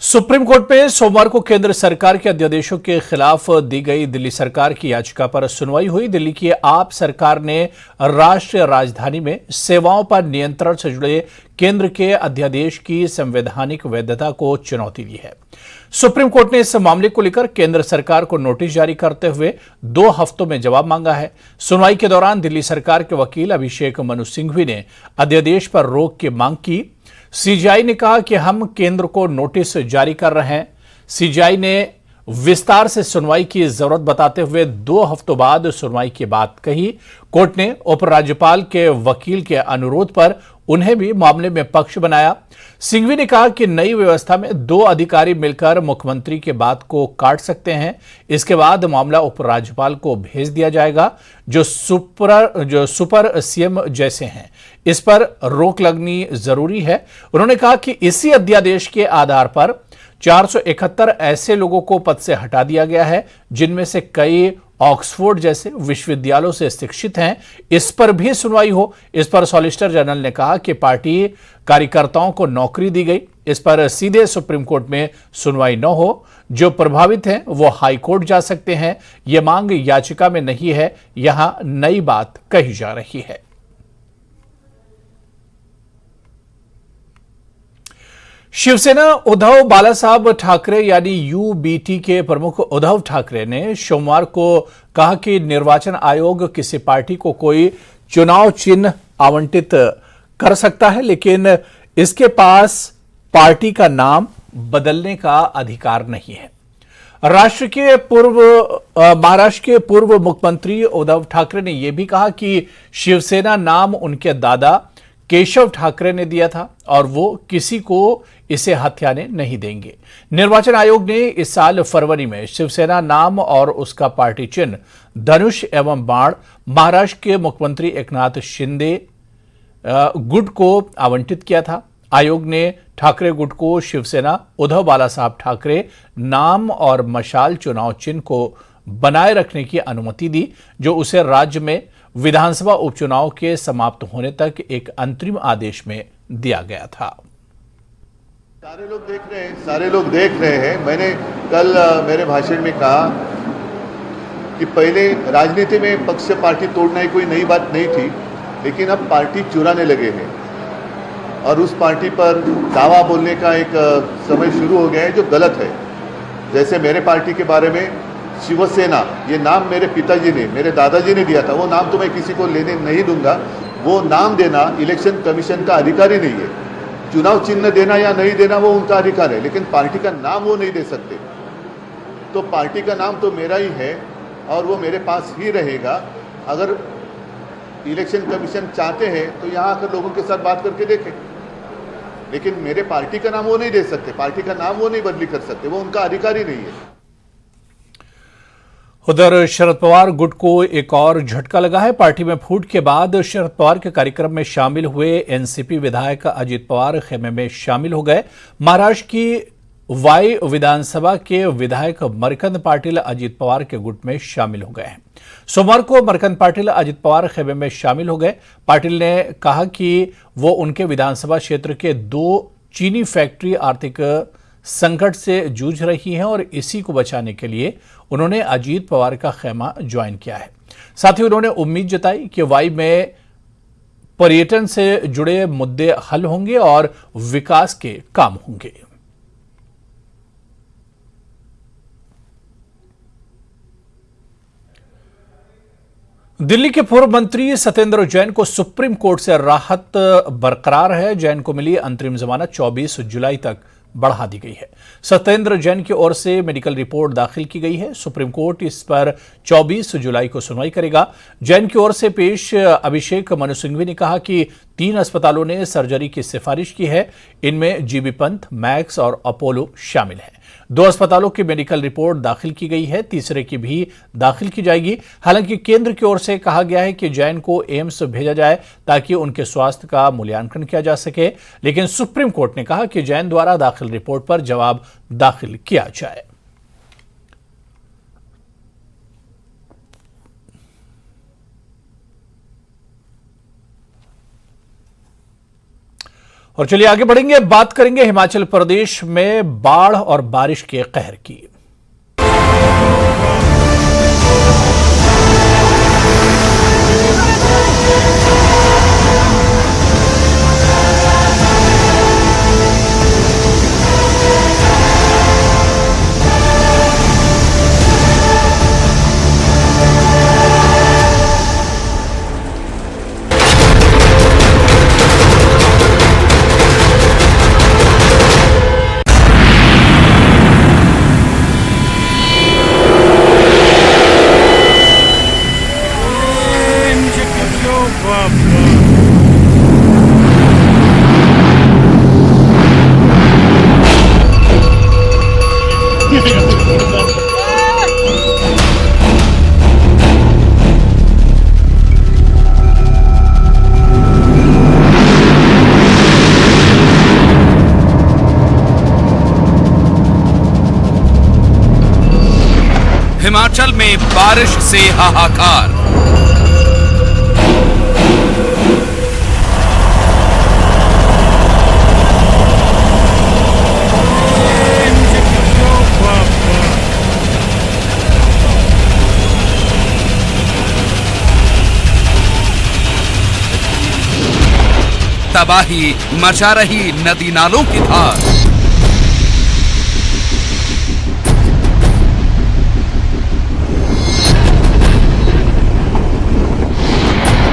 Supreme court में सोमवार को केंद्र सरकार के अध्यादेशों के खिलाफ दी गई दिल्ली सरकार की याचिका पर सुनवाई हुई। दिल्ली की आप सरकार ने राष्ट्रीय राजधानी में सेवाओं पर नियंत्रण से जुड़े केंद्र के अध्यादेश की संवैधानिक वैधता को चुनौती दी है। सुप्रीम कोर्ट ने इस मामले को लेकर केंद्र सरकार को नोटिस जारी करते हुए 2 हफ्तों में जवाब मांगा है। सुनवाई के दौरान दिल्ली सरकार के वकील अभिषेक मनु सिंघवी ने अध्यादेश पर रोक की मांग की। सीजीआई ने कहा कि हम केंद्र को नोटिस जारी कर रहे हैं। सीजीआई ने विस्तार से सुनवाई की जरूरत बताते हुए 2 हफ्तों बाद सुनवाई की बात कही। कोर्ट ने उपराज्यपाल के वकील के अनुरोध पर उन्हें भी मामले में पक्ष बनाया। सिंघवी ने कहा कि नई व्यवस्था में 2 अधिकारी मिलकर मुख्यमंत्री के बात को काट सकते हैं। इसके बाद मामला उपराज्यपाल को भेज दिया जाएगा, जो सुपर सीएम जैसे हैं। इस पर रोक लगनी जरूरी है। उन्होंने कहा कि इसी अध्यादेश के आधार पर 471 ऐसे लोगों को पद से हटा दिया गया है, जिनमें से कई ऑक्सफोर्ड जैसे विश्वविद्यालयों से शिक्षित हैं। इस पर भी सुनवाई हो। इस पर सॉलिसिटर जनरल ने कहा कि पार्टी कार्यकर्ताओं को नौकरी दी गई। इस पर सीधे सुप्रीम कोर्ट में सुनवाई न हो। जो प्रभावित हैं वो हाई कोर्ट जा सकते हैं। यह मांग याचिका में नहीं है, यहां नई बात कही जा रही है। शिवसेना उद्धव बालासाहब ठाकरे यानी यूबीटी के प्रमुख उद्धव ठाकरे ने सोमवार को कहा कि निर्वाचन आयोग किसी पार्टी को कोई चुनाव चिन्ह आवंटित कर सकता है, लेकिन इसके पास पार्टी का नाम बदलने का अधिकार नहीं है। महाराष्ट्र के पूर्व मुख्यमंत्री उद्धव ठाकरे ने यह भी कहा कि शिवसेना नाम उनके दादा केशव ठाकरे ने दिया था और वो किसी को इसे हथियाने नहीं देंगे। निर्वाचन आयोग ने इस साल फरवरी में शिवसेना नाम और उसका पार्टी चिन्ह धनुष एवं बाण महाराष्ट्र के मुख्यमंत्री एकनाथ शिंदे गुट को आवंटित किया था। आयोग ने ठाकरे गुट को शिवसेना उद्धव बालासाहब ठाकरे नाम और मशाल चुनाव चिन्ह को बनाए रखने की अनुमति दी, जो उसे राज्य में विधानसभा उपचुनाव के समाप्त होने तक एक अंतरिम आदेश में दिया गया था। सारे लोग देख रहे हैं। मैंने कल मेरे भाषण में कहा कि पहले राजनीति में पक्ष पार्टी तोड़ना ही कोई नई बात नहीं थी, लेकिन अब पार्टी चुराने लगे हैं और उस पार्टी पर दावा बोलने का एक समय शुरू हो गया है जो गलत है। जैसे मेरे पार्टी के बारे में शिवसेना, ये नाम मेरे पिताजी ने, मेरे दादाजी ने दिया था। वो नाम तो मैं किसी को लेने नहीं दूंगा। वो नाम देना इलेक्शन कमीशन का अधिकार ही नहीं है। चुनाव चिन्ह देना या नहीं देना वो उनका अधिकार है, लेकिन पार्टी का नाम वो नहीं दे सकते। तो पार्टी का नाम तो मेरा ही है और वो मेरे पास ही रहेगा। अगर इलेक्शन कमीशन चाहते हैं तो यहाँ आकर लोगों के साथ बात करके देखें, लेकिन मेरे पार्टी का नाम वो नहीं दे सकते। पार्टी का नाम वो नहीं बदली कर सकते, वो उनका अधिकार ही नहीं है। उधर शरद पवार गुट को एक और झटका लगा है। पार्टी में फूट के बाद शरद पवार के कार्यक्रम में शामिल हुए एनसीपी विधायक अजित पवार खेमे में शामिल हो गए। महाराष्ट्र की वाई विधानसभा के विधायक मरकंद पाटिल अजित पवार के गुट में शामिल हो गए हैं। सोमवार को मरकंद पाटिल अजित पवार खेमे में शामिल हो गए। पाटिल ने कहा कि वो उनके विधानसभा क्षेत्र के 2 चीनी फैक्ट्री आर्थिक संकट से जूझ रही हैं और इसी को बचाने के लिए उन्होंने अजीत पवार का खेमा ज्वाइन किया है। साथ ही उन्होंने उम्मीद जताई कि वाई में पर्यटन से जुड़े मुद्दे हल होंगे और विकास के काम होंगे। दिल्ली के पूर्व मंत्री सत्येंद्र जैन को सुप्रीम कोर्ट से राहत बरकरार है। जैन को मिली अंतरिम जमानत 24 जुलाई तक बढ़ा दी गई है। सत्येंद्र जैन की ओर से मेडिकल रिपोर्ट दाखिल की गई है। सुप्रीम कोर्ट इस पर 24 जुलाई को सुनवाई करेगा। जैन की ओर से पेश अभिषेक मनु सिंघवी ने कहा कि 3 अस्पतालों ने सर्जरी की सिफारिश की है। इनमें जीबी पंत, मैक्स और अपोलो शामिल हैं। 2 अस्पतालों की मेडिकल रिपोर्ट दाखिल की गई है, तीसरे की भी दाखिल की जाएगी। हालांकि केंद्र की ओर से कहा गया है कि जैन को एम्स भेजा जाए ताकि उनके स्वास्थ्य का मूल्यांकन किया जा सके, लेकिन सुप्रीम कोर्ट ने कहा कि जैन द्वारा दाखिल रिपोर्ट पर जवाब दाखिल किया जाए। और चलिए आगे बढ़ेंगे, बात करेंगे हिमाचल प्रदेश में बाढ़ और बारिश के कहर की। हिमाचल में बारिश से हाहाकार। तबाही मचा रही नदी नालों की धार।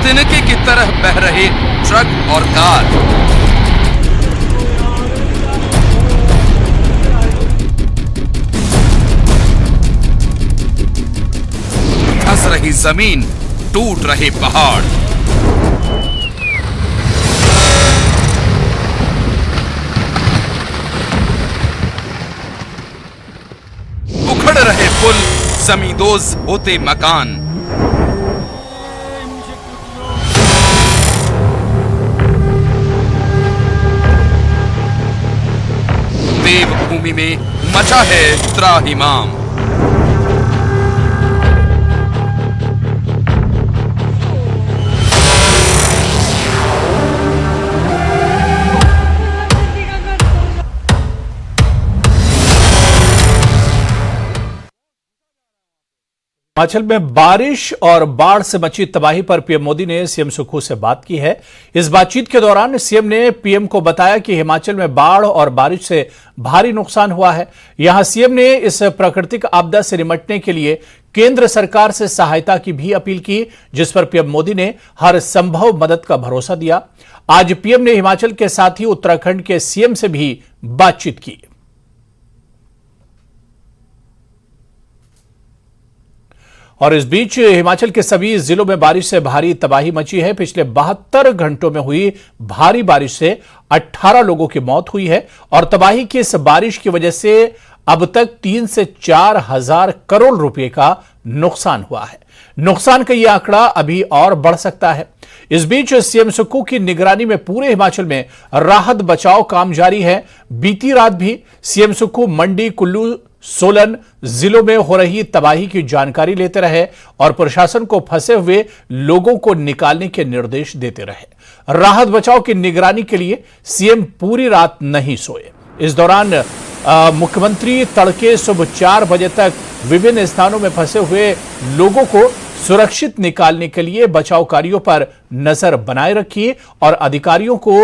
तिनके की तरह बह रहे ट्रक और कार। धंस रही जमीन, टूट रहे पहाड़। उखड़ रहे पुल, जमींदोज होते मकान। देवभूमि में मचा है त्राहिमाम। हिमाचल में बारिश और बाढ़ से मची तबाही पर पीएम मोदी ने सीएम सुक्खू से बात की है। इस बातचीत के दौरान सीएम ने पीएम को बताया कि हिमाचल में बाढ़ और बारिश से भारी नुकसान हुआ है। यहां सीएम ने इस प्राकृतिक आपदा से निपटने के लिए केंद्र सरकार से सहायता की भी अपील की, जिस पर पीएम मोदी ने हर संभव मदद का भरोसा दिया। आज पीएम ने हिमाचल के साथ ही उत्तराखंड के सीएम से भी बातचीत की। और इस बीच हिमाचल के सभी जिलों में बारिश से भारी तबाही मची है। पिछले 72 घंटों में हुई भारी बारिश से 18 लोगों की मौत हुई है और तबाही की इस बारिश की वजह से अब तक 3 से 4 हजार करोड़ रुपए का नुकसान हुआ है। नुकसान का यह आंकड़ा अभी और बढ़ सकता है। इस बीच सीएम सुक्खू की निगरानी में पूरे हिमाचल में राहत बचाव काम जारी है। बीती रात भी सीएम सुक्खू मंडी, कुल्लू, सोलन जिलों में हो रही तबाही की जानकारी लेते रहे और प्रशासन को फंसे हुए लोगों को निकालने के निर्देश देते रहे। राहत बचाव की निगरानी के लिए सीएम पूरी रात नहीं सोए। इस दौरान मुख्यमंत्री तड़के सुबह 4 बजे तक विभिन्न स्थानों में फंसे हुए लोगों को सुरक्षित निकालने के लिए बचाव कार्यों पर नजर बनाए रखी और अधिकारियों को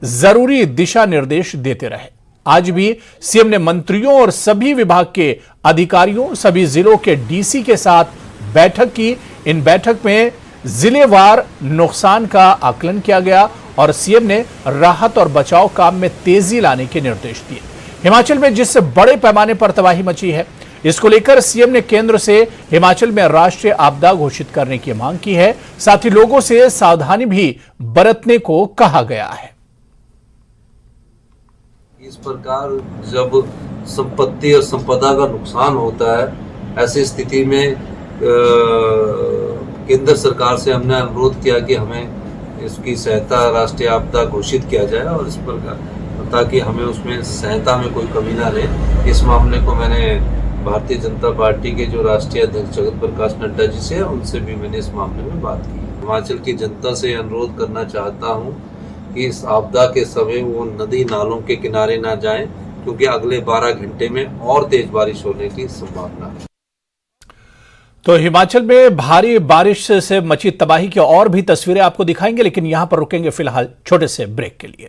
जरूरी दिशा निर्देश देते रहे। आज भी सीएम ने मंत्रियों और सभी विभाग के अधिकारियों, सभी जिलों के डीसी के साथ बैठक की। इन बैठक में जिलेवार नुकसान का आकलन किया गया और सीएम ने राहत और बचाव काम में तेजी लाने के निर्देश दिए। हिमाचल में जिस बड़े पैमाने पर तबाही मची है, इसको लेकर सीएम ने केंद्र से हिमाचल में राष्ट्रीय आपदा घोषित करने की मांग की है। साथ ही लोगों से सावधानी भी बरतने को कहा गया है। इस प्रकार जब संपत्ति और संपदा का नुकसान होता है, ऐसी स्थिति में केंद्र सरकार से हमने अनुरोध किया कि हमें इसकी सहायता राष्ट्रीय आपदा घोषित किया जाए और इस प्रकार ताकि हमें उसमें सहायता में कोई कमी ना रहे। इस मामले को मैंने भारतीय जनता पार्टी के जो राष्ट्रीय अध्यक्ष जगत प्रकाश नड्डा जी से, उनसे भी मैंने इस मामले में बात की। हिमाचल की जनता से अनुरोध करना चाहता हूँ कि इस आपदा के समय वो नदी नालों के किनारे ना जाएं, क्योंकि अगले 12 घंटे में और तेज बारिश होने की संभावना है। तो हिमाचल में भारी बारिश से मची तबाही की और भी तस्वीरें आपको दिखाएंगे, लेकिन यहां पर रुकेंगे फिलहाल छोटे से ब्रेक के लिए।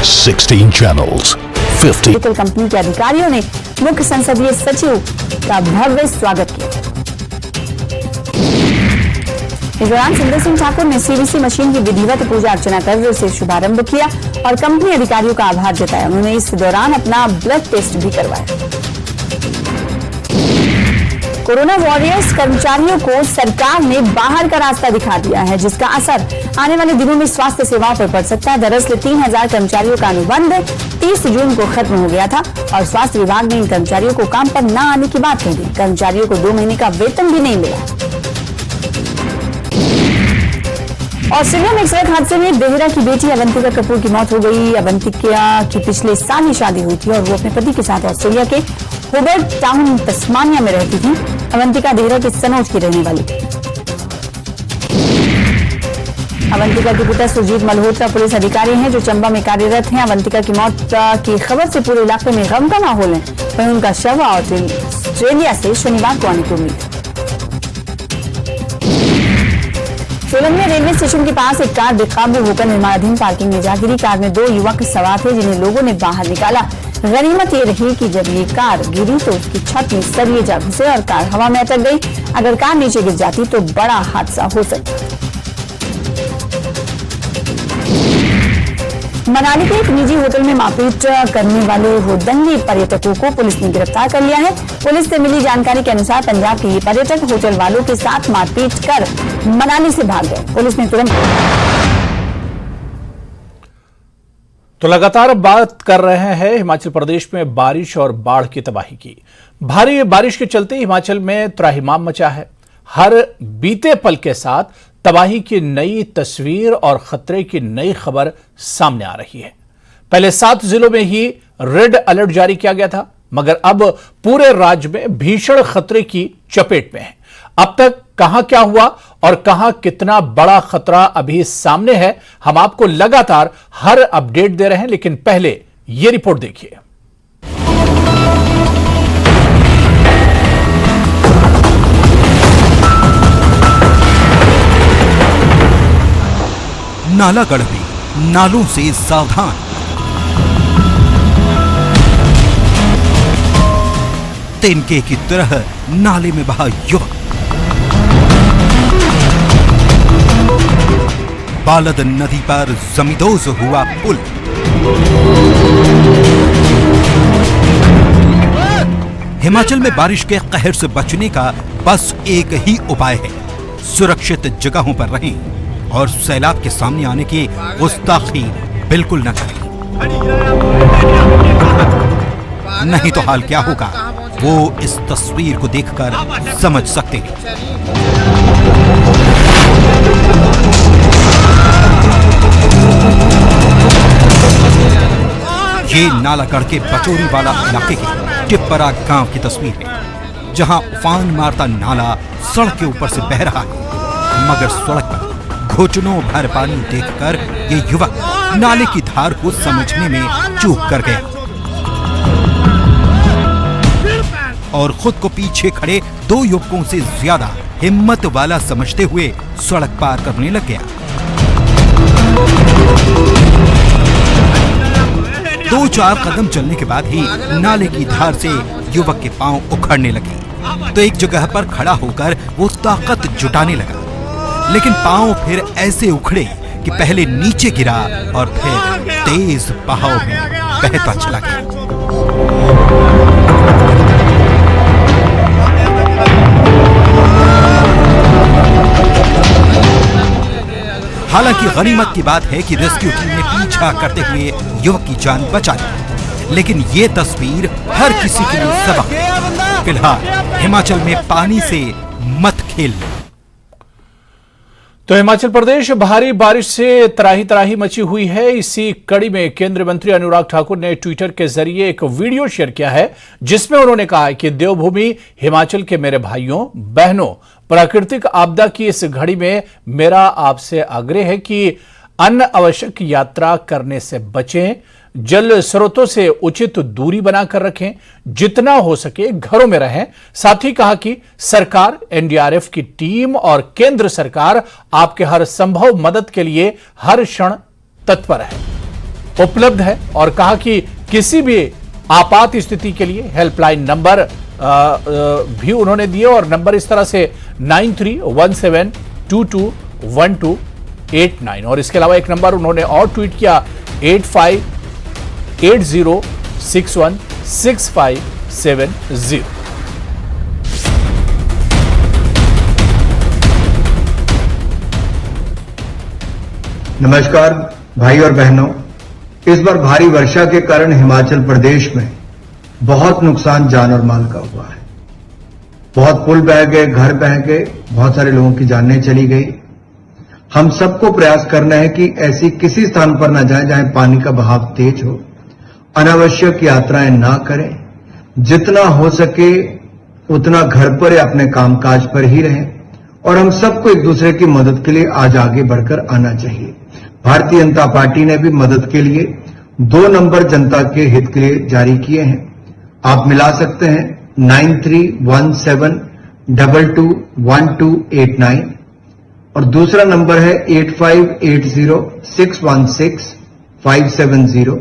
Sixteen channels, 50 डिजिटल कंपनी के अधिकारियों ने मुख्य संसदीय सचिव का भव्य स्वागत किया। इस दौरान सुंदर सिंह ठाकुर ने सीवीसी मशीन की विधिवत पूजा अर्चना कर उसे शुभारंभ किया और कंपनी अधिकारियों का आभार जताया। उन्होंने इस दौरान अपना ब्लड टेस्ट भी करवाया। कोरोना वॉरियर्स कर्मचारियों को सरकार ने बाहर का रास्ता दिखा दिया है, जिसका असर आने वाले दिनों में स्वास्थ्य सेवाओं पर पड़ सकता है। दरअसल 3000 कर्मचारियों का अनुबंध 30 जून को खत्म हो गया था और स्वास्थ्य विभाग ने इन कर्मचारियों को काम पर न आने की बात कह दी। कर्मचारियों को 2 महीने का वेतन भी नहीं मिला। ऑस्ट्रेलिया में एक सड़क हादसे में बेहरा की बेटी अवंतिका कपूर की मौत हो गई। अवंतिका की पिछले साल ही शादी हुई थी और वो अपने पति के साथ ऑस्ट्रेलिया के होबर्ट टाउन तस्मानिया में रहती थी। अवंतिका देहरा के सनौज की रहने वाली थी। अवंतिका के पिता सुरजीत मल्होत्रा पुलिस अधिकारी हैं जो चंबा में कार्यरत हैं। अवंतिका की मौत की खबर से पूरे इलाके में गम का माहौल है। वहीं उनका शव ऑस्ट्रेलिया से शनिवार को आने की उम्मीद है। सोलन में रेलवे स्टेशन के पास एक कार बेकाबू होकर निर्माणाधीन पार्किंग में जा गिरी। कार में 2 युवक सवार थे जिन्हें लोगों ने बाहर निकाला। गनीमत ये रही कि जब ये कार गिरी तो उसकी छत में सरिये जा घुसे और कार हवा में अटक गई। अगर कार नीचे गिर जाती तो बड़ा हादसा हो सकता। मनाली के एक निजी होटल में मारपीट करने वाले हुदंगी पर्यटकों को पुलिस ने गिरफ्तार कर लिया है। पुलिस से मिली जानकारी के अनुसार पंजाब के ये पर्यटक होटल वालों के साथ मारपीट कर मनाली से भाग गए। पुलिस ने तुरंत तो लगातार बात कर रहे हैं हिमाचल प्रदेश में बारिश और बाढ़ की तबाही की। भारी बारिश के चलते हिमाचल में त्राहिमाम मचा है। हर बीते पल के साथ तबाही की नई तस्वीर और खतरे की नई खबर सामने आ रही है। पहले 7 जिलों में ही रेड अलर्ट जारी किया गया था, मगर अब पूरे राज्य में भीषण खतरे की चपेट में है। अब तक कहां क्या हुआ और कहां कितना बड़ा खतरा अभी सामने है, हम आपको लगातार हर अपडेट दे रहे हैं, लेकिन पहले यह रिपोर्ट देखिए। नालागढ़ में नालों से सावधान। तिनके की तरह नाले में बहा युवक। बालद नदी पर जमींदोज हुआ पुल। हिमाचल में बारिश के कहर से बचने का बस एक ही उपाय है, सुरक्षित जगहों पर रहें और सैलाब के सामने आने की गुस्ताखी बिल्कुल न करें। नहीं तो हाल क्या होगा वो इस तस्वीर को देखकर समझ सकते हैं। ये नालागढ़ के बचोरी वाला इलाके के टिप्परा गांव की तस्वीर है, जहां उफान मारता नाला सड़क के ऊपर से बह रहा है, मगर सड़क पर घुटनों भर पानी देखकर ये युवक नाले की धार को समझने में चूक कर गया और खुद को पीछे खड़े 2 युवकों से ज्यादा हिम्मत वाला समझते हुए सड़क पार करने लग गया। 2-4 कदम चलने के बाद ही नाले की धार से युवक के पांव उखड़ने लगे, तो एक जगह पर खड़ा होकर वो ताकत जुटाने लगा, लेकिन पांव फिर ऐसे उखड़े कि पहले नीचे गिरा और फिर तेज बहाव में बहता चला गया। हालांकि गनीमत की बात है कि रेस्क्यू टीम ने पीछा करते हुए युवक की जान बचा ली, लेकिन ये तस्वीर हर किसी के लिए सबक है। फिलहाल हिमाचल में पानी से मत खेल। तो हिमाचल प्रदेश भारी बारिश से त्राही त्राही मची हुई है। इसी कड़ी में केंद्रीय मंत्री अनुराग ठाकुर ने ट्विटर के जरिए एक वीडियो शेयर किया है, जिसमें उन्होंने कहा है कि देवभूमि हिमाचल के मेरे भाइयों बहनों, प्राकृतिक आपदा की इस घड़ी में मेरा आपसे आग्रह है कि अनावश्यक यात्रा करने से बचें, जल स्रोतों से उचित दूरी बनाकर रखें, जितना हो सके घरों में रहें। साथ ही कहा कि सरकार, एनडीआरएफ की टीम और केंद्र सरकार आपके हर संभव मदद के लिए हर क्षण तत्पर है, उपलब्ध है। और कहा कि किसी भी आपात स्थिति के लिए हेल्पलाइन नंबर भी उन्होंने दिए, और नंबर इस तरह से 9317221289। और इसके अलावा एक नंबर उन्होंने और ट्वीट किया 8580616570। नमस्कार भाई और बहनों, इस बार भारी वर्षा के कारण हिमाचल प्रदेश में बहुत नुकसान जान और माल का हुआ है। बहुत पुल बह गए, घर बह गए, बहुत सारे लोगों की जानें चली गई। हम सबको प्रयास करना है कि ऐसी किसी स्थान पर न जाएं जहां पानी का बहाव तेज हो। अनावश्यक यात्राएं ना करें, जितना हो सके उतना घर पर या अपने कामकाज पर ही रहें, और हम सबको एक दूसरे की मदद के लिए आज आगे बढ़कर आना चाहिए। भारतीय जनता पार्टी ने भी मदद के लिए 2 नंबर जनता के हित के लिए जारी किए हैं। आप मिला सकते हैं 9317221289, और दूसरा नंबर है 8580616570।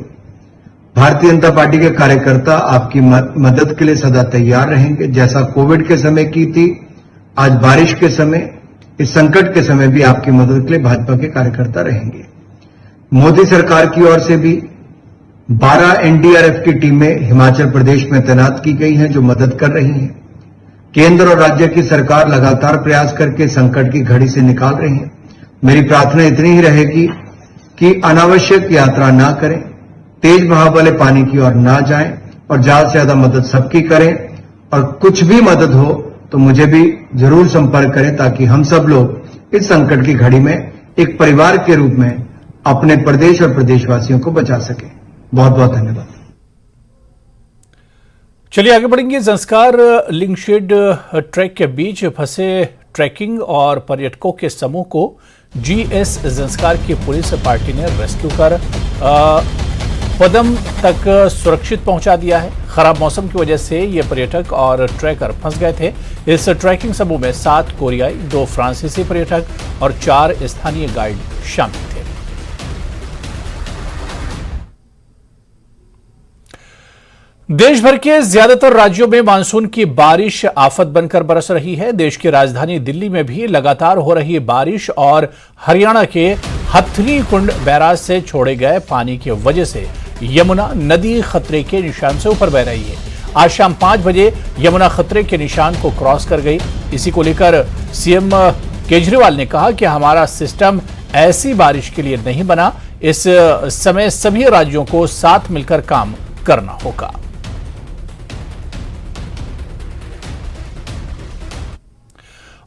भारतीय जनता पार्टी के कार्यकर्ता आपकी मदद के लिए सदा तैयार रहेंगे। जैसा कोविड के समय की थी, आज बारिश के समय, इस संकट के समय भी आपकी मदद के लिए भाजपा के कार्यकर्ता रहेंगे। मोदी सरकार की ओर से भी 12 एनडीआरएफ की टीमें हिमाचल प्रदेश में तैनात की गई हैं, जो मदद कर रही हैं। केंद्र और राज्य की सरकार लगातार प्रयास करके संकट की घड़ी से निकाल रही है। मेरी प्रार्थना इतनी ही रहेगी कि अनावश्यक यात्रा ना करें, तेज बहाव वाले पानी की ओर ना जाएं, और ज्यादा से ज्यादा मदद सबकी करें। और कुछ भी मदद हो तो मुझे भी जरूर संपर्क करें, ताकि हम सब लोग इस संकट की घड़ी में एक परिवार के रूप में अपने प्रदेश और प्रदेशवासियों को बचा सकें। बहुत बहुत धन्यवाद। चलिए आगे बढ़ेंगे। संस्कार लिंकशेड ट्रैक के बीच फंसे ट्रैकिंग और पर्यटकों के समूह को जीएस संस्कार की पुलिस पार्टी ने रेस्क्यू कर पदम तक सुरक्षित पहुंचा दिया है। खराब मौसम की वजह से ये पर्यटक और ट्रैकर फंस गए थे। इस ट्रैकिंग समूह में 7 कोरियाई, 2 फ्रांसीसी पर्यटक और 4 स्थानीय गाइड शामिल थे। देश भर के ज्यादातर राज्यों में मानसून की बारिश आफत बनकर बरस रही है। देश की राजधानी दिल्ली में भी लगातार हो रही बारिश और हरियाणा के हथनी कुंड बैराज से छोड़े गए पानी की वजह से यमुना नदी खतरे के निशान से ऊपर बह रही है। आज शाम 5 बजे यमुना खतरे के निशान को क्रॉस कर गई। इसी को लेकर सीएम केजरीवाल ने कहा कि हमारा सिस्टम ऐसी बारिश के लिए नहीं बना। इस समय सभी राज्यों को साथ मिलकर काम करना होगा।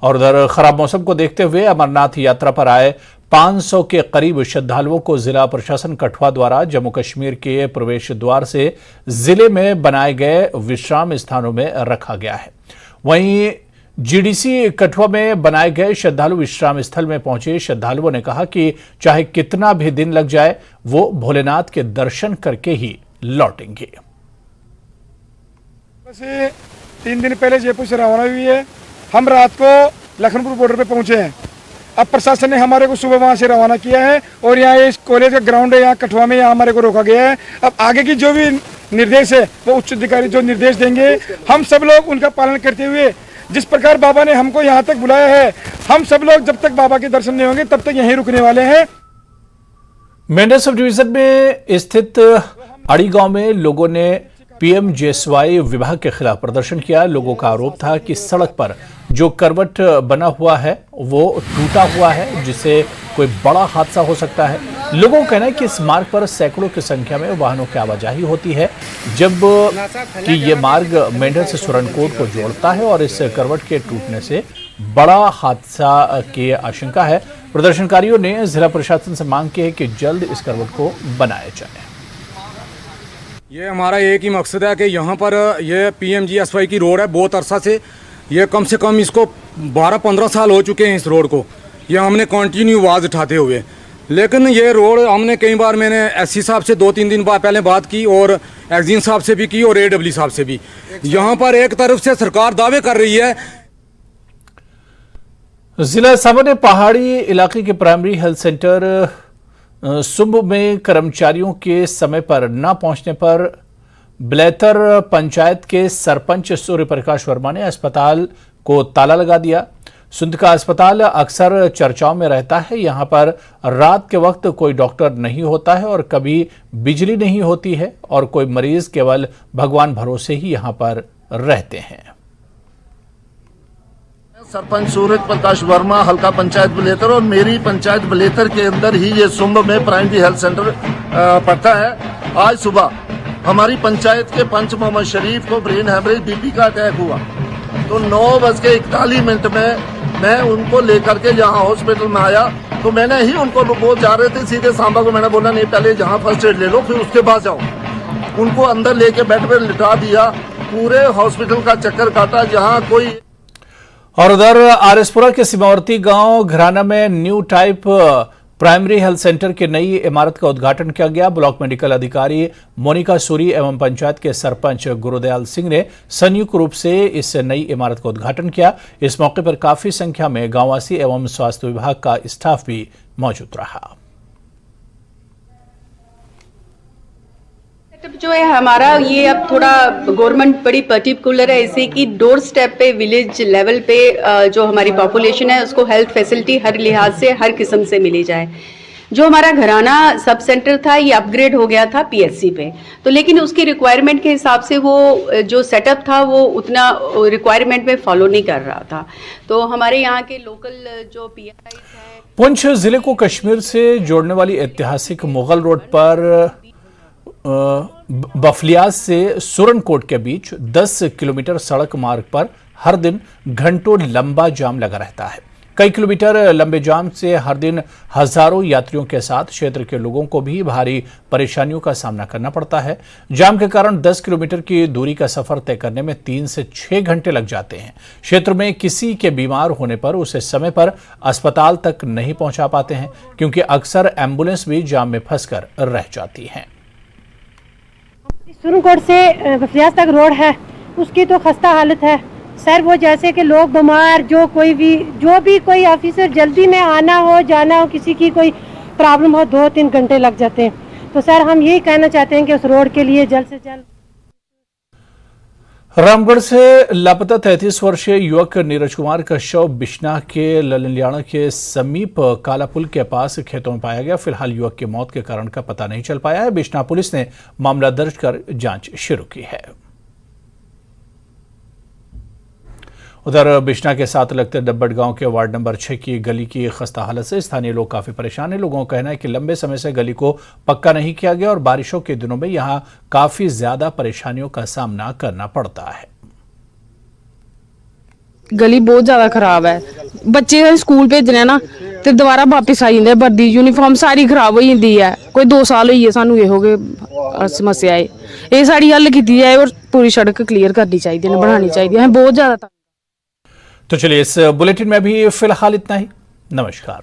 और उधर खराब मौसम को देखते हुए अमरनाथ यात्रा पर आए 500 के करीब श्रद्धालुओं को जिला प्रशासन कठुआ द्वारा जम्मू कश्मीर के प्रवेश द्वार से जिले में बनाए गए विश्राम स्थानों में रखा गया है। वहीं जीडीसी कठुआ में बनाए गए श्रद्धालु विश्राम स्थल में पहुंचे श्रद्धालुओं ने कहा कि चाहे कितना भी दिन लग जाए, वो भोलेनाथ के दर्शन करके ही लौटेंगे। 3 दिन पहले जयपुर से रवाना हुई है। हम रात को लखनपुर बॉर्डर पे पहुंचे हैं। अब प्रशासन ने हमारे को सुबह वहां से रवाना किया है, और यहाँ इस कॉलेज का ग्राउंड है, यहाँ कठुआ में, यहाँ हमारे को रोका गया है। अब आगे की जो भी निर्देश है वो उच्च अधिकारी जो निर्देश देंगे, हम सब लोग उनका पालन करते हुए, जिस प्रकार बाबा ने हमको यहाँ तक बुलाया है, हम सब लोग जब तक बाबा के दर्शन नहीं होंगे तब तक यहीं रुकने वाले हैं। मेंढा सब डिवीजन में स्थित अड़ी गांव में लोगों ने पीएमजेएसवाई विभाग के खिलाफ प्रदर्शन किया। लोगों का आरोप था कि सड़क पर जो करवट बना हुआ है वो टूटा हुआ है, जिससे कोई बड़ा हादसा हो सकता है। लोगों का कहना है कि इस मार्ग पर सैकड़ों की संख्या में वाहनों की आवाजाही होती है, जब कि ये मार्ग मेंढर से सुरनकोट को जोड़ता है, और इस करवट के टूटने से बड़ा हादसा की आशंका है। प्रदर्शनकारियों ने जिला प्रशासन से मांग की है कि जल्द इस करवट को बनाया जाए। ये हमारा एक ही मकसद है कि यहाँ पर ये PMGSY की रोड है, बहुत अरसा से ये कम से कम इसको 12-15 साल हो चुके हैं इस रोड को, ये हमने कंटिन्यू आवाज़ उठाते हुए। लेकिन ये रोड हमने कई बार, मैंने SC साहब से 2-3 दिन बाद पहले बात की और एक्जीन साहब से भी की और AW साहब से भी। यहाँ पर एक तरफ से सरकार दावे कर रही है। जिला सामान्य पहाड़ी इलाके के प्राइमरी हेल्थ सेंटर सुंब में कर्मचारियों के समय पर न पहुंचने पर बिलेतर पंचायत के सरपंच सूर्य प्रकाश वर्मा ने अस्पताल को ताला लगा दिया। सुंद का अस्पताल अक्सर चर्चाओं में रहता है। यहां पर रात के वक्त कोई डॉक्टर नहीं होता है और कभी बिजली नहीं होती है और कोई मरीज केवल भगवान भरोसे ही यहां पर रहते हैं। सरपंच सूरज प्रकाश वर्मा, हल्का पंचायत बलेतर, और मेरी पंचायत बलेतर के अंदर ही ये सुंब में प्राइमरी हेल्थ सेंटर पड़ता है। आज सुबह हमारी पंचायत के पंच मोहम्मद शरीफ को ब्रेन हैमरेज BP का अटैक हुआ, तो 9:41 में मैं उनको लेकर के यहाँ हॉस्पिटल में आया। तो मैंने ही उनको, वो जा रहे थे सीधे सांबा को, मैंने बोला नहीं पहले जहाँ फर्स्ट एड ले लो फिर उसके बाद जाओ। उनको अंदर लेके बेड पर लिटा दिया, पूरे हॉस्पिटल का चक्कर काटा जहाँ कोई। और उधर आरएसपुरा के सीमावर्ती गांव घराना में new type primary health centre की नई इमारत का उद्घाटन किया गया। ब्लॉक मेडिकल अधिकारी मोनिका सूरी एवं पंचायत के सरपंच गुरुदयाल सिंह ने संयुक्त रूप से इस नई इमारत का उद्घाटन किया। इस मौके पर काफी संख्या में गांववासी एवं स्वास्थ्य विभाग का स्टाफ भी मौजूद रहा। जो है हमारा, ये अब थोड़ा गवर्नमेंट बड़ी पर्टिकुलर है ऐसे कि डोर स्टेप पे विलेज लेवल पे जो हमारी पॉपुलेशन है उसको हेल्थ फैसिलिटी हर लिहाज से हर किस्म से मिली जाए। जो हमारा घराना सब सेंटर था ये अपग्रेड हो गया था PSC पे, तो लेकिन उसकी रिक्वायरमेंट के हिसाब से वो जो सेटअप था वो उतना रिक्वायरमेंट में फॉलो नहीं कर रहा था। तो हमारे यहाँ के लोकल जो PSIs है। पुंछ जिले को कश्मीर से जोड़ने वाली ऐतिहासिक मुगल रोड पर बफलियाज से सुरनकोट के बीच 10 किलोमीटर सड़क मार्ग पर हर दिन घंटों लंबा जाम लगा रहता है। कई किलोमीटर लंबे जाम से हर दिन हजारों यात्रियों के साथ क्षेत्र के लोगों को भी भारी परेशानियों का सामना करना पड़ता है। जाम के कारण 10 किलोमीटर की दूरी का सफर तय करने में 3 से 6 घंटे लग जाते हैं। क्षेत्र में किसी के बीमार होने पर उसे समय पर अस्पताल तक नहीं पहुंचा पाते हैं, क्योंकि अक्सर एम्बुलेंस भी जाम में फंसकर रह जाती है। सुरनकोट से बफलियाज तक रोड है, उसकी तो खस्ता हालत है सर। वो जैसे कि लोग बीमार, जो भी कोई ऑफिसर जल्दी में आना हो जाना हो, किसी की कोई प्रॉब्लम हो, 2-3 घंटे लग जाते हैं। तो सर हम यही कहना चाहते हैं कि उस रोड के लिए जल्द से जल्द। रामगढ़ से लापता 33 वर्षीय युवक नीरज कुमार का शव बिश्नाह के ललियाना के समीप काला पुल के पास खेतों में पाया गया। फिलहाल युवक की मौत के कारण का पता नहीं चल पाया है। बिश्नाह पुलिस ने मामला दर्ज कर जांच शुरू की है। उधर बिश्नाह के साथ लगते डब्बट गांव के वार्ड नंबर 6 की गली की खस्ता हालत से स्थानीय लोग काफी परेशान हैं। लोगों का कहना है कि लंबे समय से गली को पक्का नहीं किया गया और बारिशों के दिनों में यहां काफी ज्यादा परेशानियों का सामना करना पड़ता है। गली बहुत ज्यादा खराब है। बच्चे स्कूल भेजने ना तो दोबारा वापिस आई जाते, वर्दी यूनीफॉर्म सारी खराब हो जाती है। कोई 2 साल हुई है सानू ये हो गए समस्या है। ये साड़ी हल की जाए और पूरी सड़क क्लियर करनी चाहिए, बनानी चाहिए है बहुत ज्यादा। तो चलिए इस बुलेटिन में भी फिलहाल इतना ही। नमस्कार।